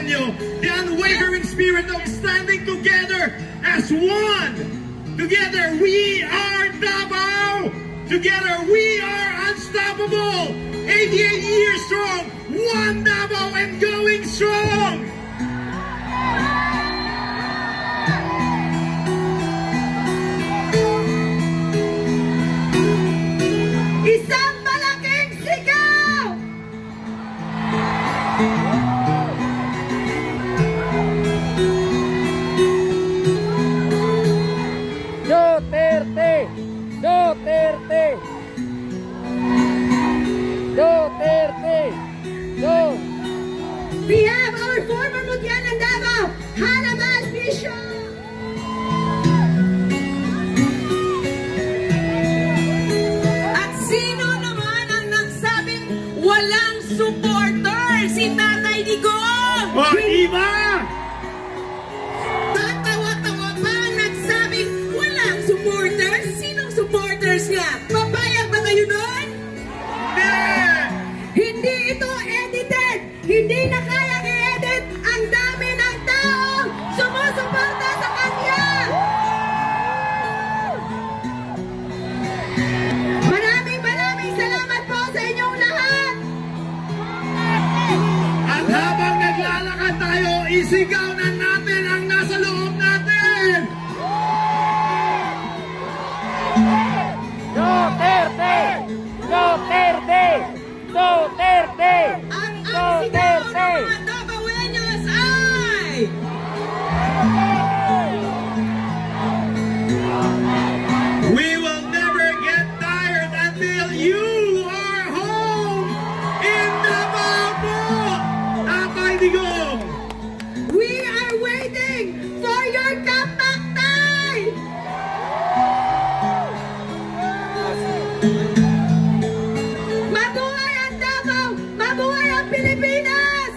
Dabawenyo, the unwavering spirit of standing together as one. Together we are Davao. Together we are unstoppable. 88 years strong, one Davao and going strong. Isang malaking sigaw! Duterte! Duterte! Duterte! We have our former Mutya ng Davao, Hannibal Bishop! At sino naman ang nagsabing walang supporter? Si Tatay Digong! O, iba! Tatawa-tawa pa ang nagsabing walang supporters? Sinong supporters niya? Papayag ba kayo nun? Hindi ito edited! Hindi na kayang i-edit ang dami ng taong sumusuporta sa kanya! Maraming salamat po sa inyong lahat! At habang naglalakad tayo, isigaw na natin ang nasa loob natin! Duterte! Duterte! Duterte! Ang sigaw ng mga Davaoenos ay... We will never get tired until you are home in Davao! Tatay Digong! We are waiting for your comeback time! Mabuhay ang Davao! Mabuhay ang Pilipinas!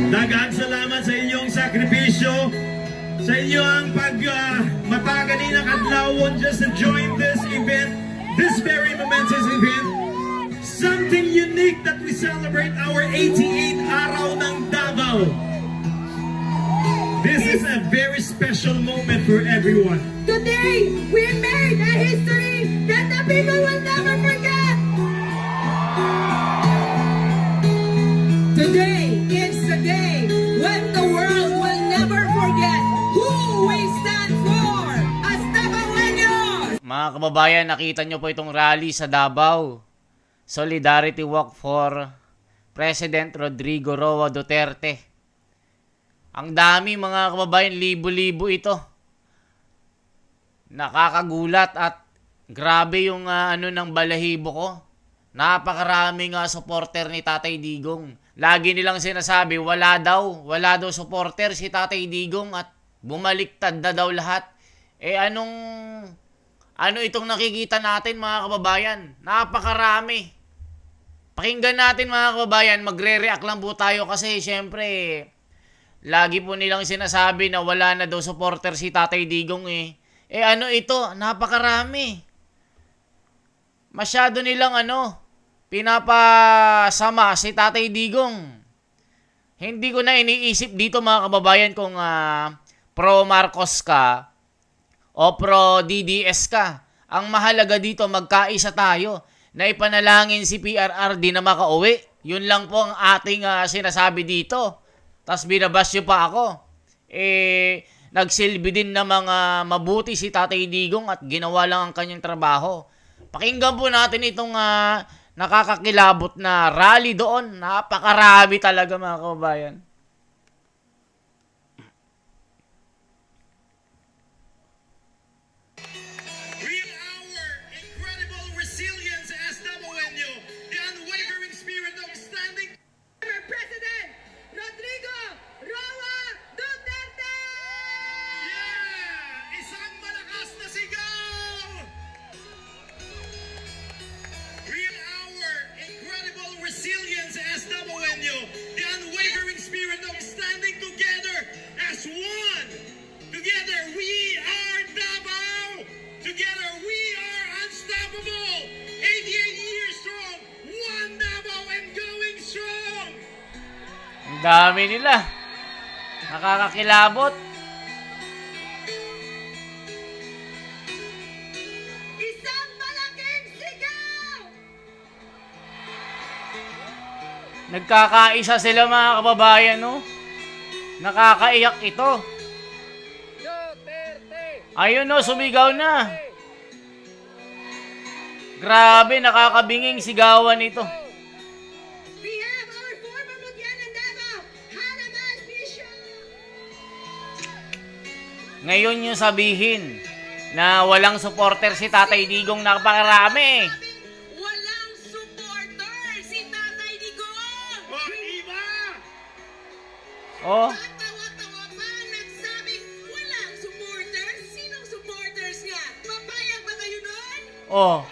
Daghang salamat sa inyong sakripisyo, sa inyong mataganinang adlawon just to join this event, this very momentous event. Something unique that we celebrate our 88th araw ng Davao. This is a very special moment for everyone. Today, we made a history that the people will never forget! Today is the day when the world will never forget who we stand for as Davaoenos! Mga kababayan, nakita nyo po itong rally sa Davao. Solidarity Walk for President Rodrigo Roa Duterte. Ang dami mga kababayan, libo-libo ito. Nakakagulat at grabe yung ng balahibo ko. Napakaraming supporter ni Tatay Digong. Lagi nilang sinasabi, wala daw supporter si Tatay Digong at bumaliktad na daw lahat. Ano itong nakikita natin mga kababayan? Napakarami. Pakinggan natin mga kababayan, magre-react lang po tayo kasi syempre, lagi po nilang sinasabi na wala na daw supporter si Tatay Digong ano ito? Napakarami. Masyado nilang pinapasama si Tatay Digong. Hindi ko na iniisip dito mga kababayan kung pro Marcos ka o pro DDS ka. Ang mahalaga dito, magkaisa tayo na ipanalangin si PRRD na makauwi. Yun lang po ang ating sinasabi dito. Tapos binabasyo pa ako. Nagsilbi din na mga mabuti si Tatay Digong at ginawa lang ang kanyang trabaho. Pakinggan po natin itong nakakakilabot na rally doon. Napakarami talaga mga kababayan. President Rodrigo Roa Duterte! Isang malakas na sigaw! Real our incredible resilience as Davaoenyo, the unwavering spirit Ang dami nila. Nakakakilabot. Isang malaking sigaw! Nagkakaisa sila mga kababayan, no? Nakakaiyak ito. Ayun, no, sumigaw na. Grabe, nakakabinging sigawan ito. We have our former Mutyanan Davao, Hanaman Bishop! Ngayon yung sabihin na walang supporter si Tatay Digong, napakarami. Walang supporter si Tatay Digong! Iba! Oh, Tawa-tawa pa nagsabing walang supporters? Sinong supporters niya? Papayag ba kayo nun? oh.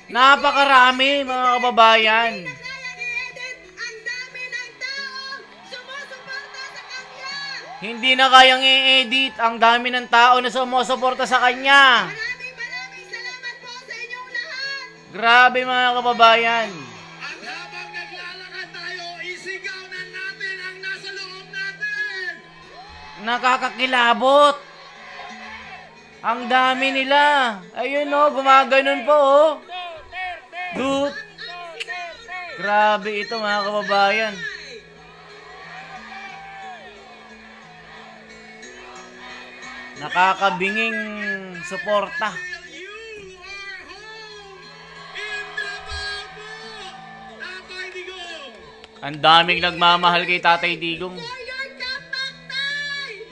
Napakarami mga kababayan. Kaya ni Edith, ang dami ng tao sumusuporta sa kanya! Hindi na kayang i-edit. Ang dami ng tao na sumusuporta sa kanya. Maraming salamat po sa inyong lahat! Grabe mga kababayan. At habang naglalakad tayo, isigaw na natin ang nasa loob natin! Nakakakilabot. Ang dami nila. Ayun, oh, gumaganon po, oh. Dude. Grabe ito mga kababayan. Nakakabinging suporta. You are home in Davao! Tatay Digong! Ang daming nagmamahal kay Tatay Digong. For your comeback time!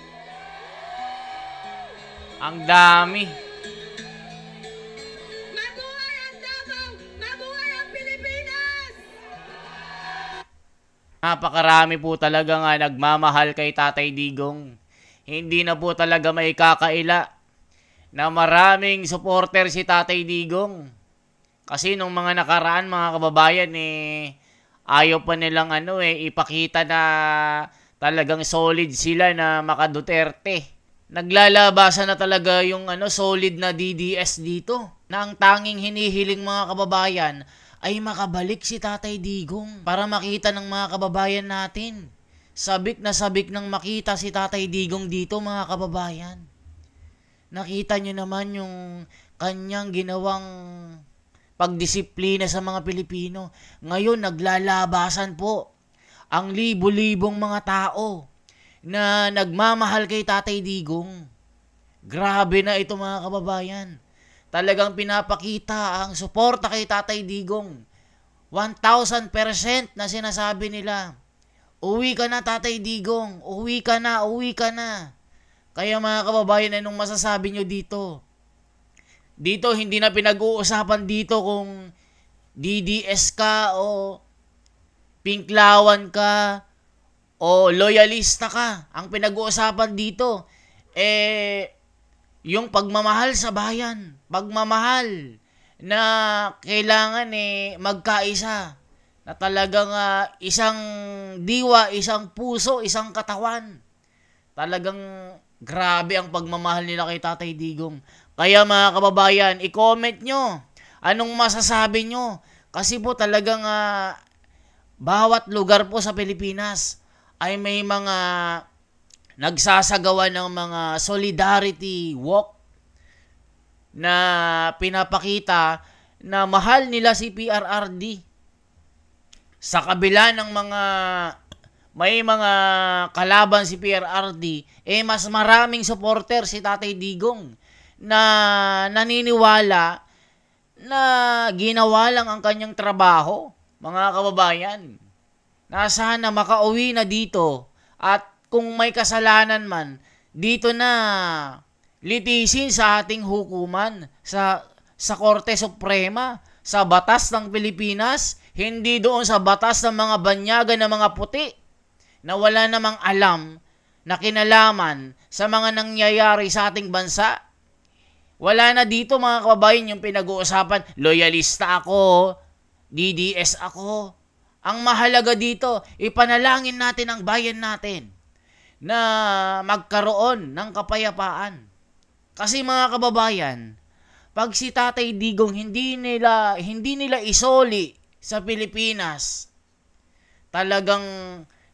Ang dami. Mabuhay ang Davao! Mabuhay ang Pilipinas! Napakarami po talaga nga nagmamahal kay Tatay Digong. Hindi na po talaga may kakaila na maraming supporter si Tatay Digong. Kasi nung mga nakaraan mga kababayan ayaw pa nilang ipakita na talagang solid sila na maka Duterte. Naglalabasan na talaga yung solid na DDS dito. Na ang tanging hinihiling mga kababayan ay makabalik si Tatay Digong para makita ng mga kababayan natin. Sabik na sabik nang makita si Tatay Digong dito mga kababayan. Nakita nyo naman yung kanyang ginawang pagdisiplina sa mga Pilipino. Ngayon naglalabasan po ang libo-libong mga tao na nagmamahal kay Tatay Digong. Grabe na ito mga kababayan. Talagang pinapakita ang suporta kay Tatay Digong. 1,000% na sinasabi nila. Uwi ka na Tatay Digong. Uwi ka na, uwi ka na. Kaya mga kababayan, anong masasabi nyo dito? Dito hindi na pinag-uusapan dito kung DDS ka o pinklawan ka o loyalista ka. Ang pinag-uusapan dito yung pagmamahal sa bayan. Pagmamahal na kailangan magkaisa. Na talagang isang diwa, isang puso, isang katawan. Talagang grabe ang pagmamahal nila kay Tatay Digong. Kaya mga kababayan, i-comment nyo. Anong masasabi nyo? Kasi po talagang bawat lugar po sa Pilipinas ay may mga nagsasagawa ng mga solidarity walk na pinapakita na mahal nila si PRRD. Sa kabila ng may mga kalaban si PRRD, mas maraming supporter si Tatay Digong na naniniwala na ginawa lang ang kanyang trabaho, mga kababayan. Na sana makauwi na dito at kung may kasalanan man, dito na litisin sa ating hukuman, sa Korte Suprema, sa batas ng Pilipinas, hindi doon sa batas ng mga banyaga ng mga puti na wala namang alam na kinalaman sa mga nangyayari sa ating bansa. Wala na dito mga kababayan yung pinag-uusapan, loyalista ako, DDS ako. Ang mahalaga dito, ipanalangin natin ang bayan natin na magkaroon ng kapayapaan. Kasi mga kababayan, pag si Tatay Digong hindi nila isoli sa Pilipinas, talagang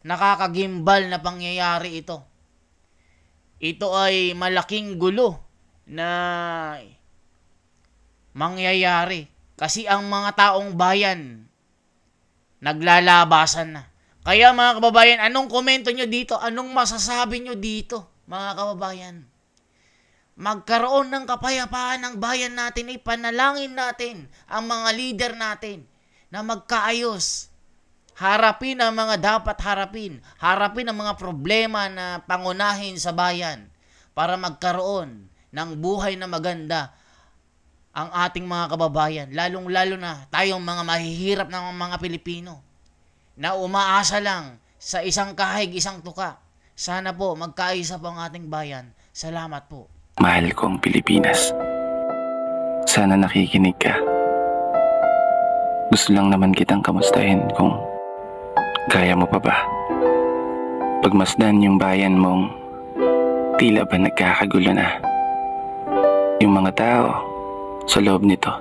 nakakagimbal na pangyayari ito. Ito ay malaking gulo na mangyayari kasi ang mga taong bayan naglalabasan na. Kaya mga kababayan, anong komento nyo dito? Anong masasabi nyo dito, mga kababayan? Magkaroon ng kapayapaan ng bayan natin, ipanalangin natin ang mga leader natin na magkaayos. Harapin ang mga dapat harapin. Harapin ang mga problema na pangunahin sa bayan para magkaroon ng buhay na maganda ang ating mga kababayan. Lalong-lalo na tayong mga mahihirap ng mga Pilipino na umaasa lang sa isang kahig, isang tuka. Sana po magkaisa po ang ating bayan. Salamat po. Mahal kong Pilipinas, sana nakikinig ka. Gusto lang naman kitang kamustahin kung kaya mo pa ba. Pagmasdan yung bayan mong tila ba nagkakagulo na. Yung mga tao sa loob nito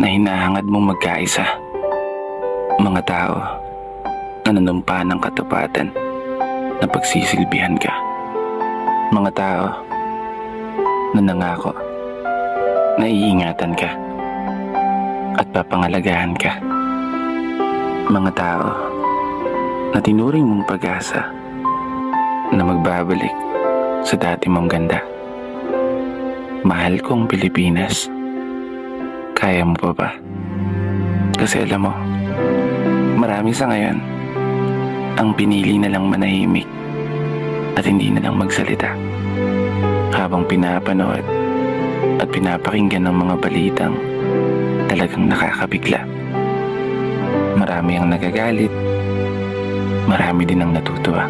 na hinahangad mong magkaisa. Mga tao na nanumpa ng katapatan na pagsisilbihan ka. Mga tao na nangako na iingatan ka at papangalagahan ka. Mga tao na tinuring mong pag-asa na magbabalik sa dati mong ganda. Mahal kong Pilipinas, kaya mo pa ba? Kasi alam mo, marami sa ngayon ang pinili na lang manahimik at hindi na lang magsalita habang pinapanood at pinapakinggan ng mga balitang talagang nakakabigla. Marami ang nagagalit, marami din ang natutuwa.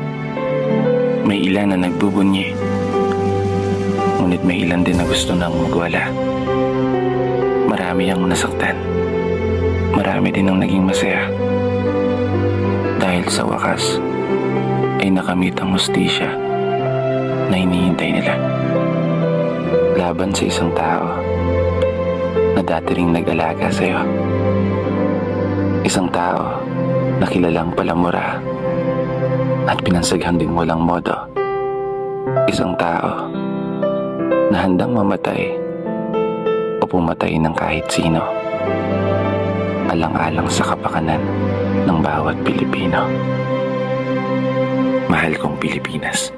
May ilan na nagbubunyi, ngunit may ilan din na gusto nang magwala. Marami ang nasaktan, marami din ang naging masaya. Dahil sa wakas ay nakamit ang hustisya na hinihintay nila. Laban sa isang tao na dati ring nag-alaga sa'yo. Isang tao na kilalang palamura at pinansaghan ding walang modo. Isang tao na handang mamatay o pumatay ng kahit sino, alang-alang sa kapakanan ng bawat Pilipino. Mahal kong Pilipinas.